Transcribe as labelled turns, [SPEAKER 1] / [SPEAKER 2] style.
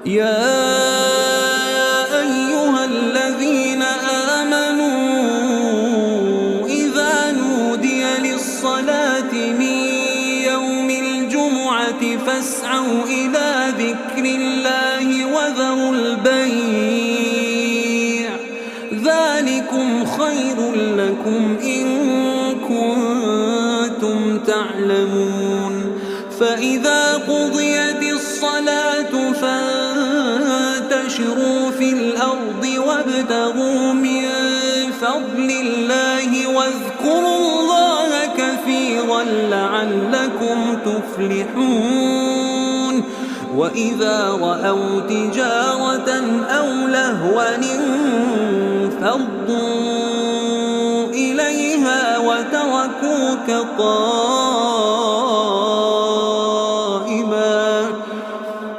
[SPEAKER 1] يا أيها الذين آمنوا إذا نودي للصلاة من يوم الجمعة فاسعوا إلى ذكر الله وذروا البيع ذلكم خير لكم إن كنتم تعلمون. فإذا قضيت الصلاة فانتشروا في الأرض وابتغوا من فضل الله واذكروا الله كثيرا لعلكم تفلحون. وإذا رأوا تجارة أو لهوا انفضوا إليها وتركوك قائما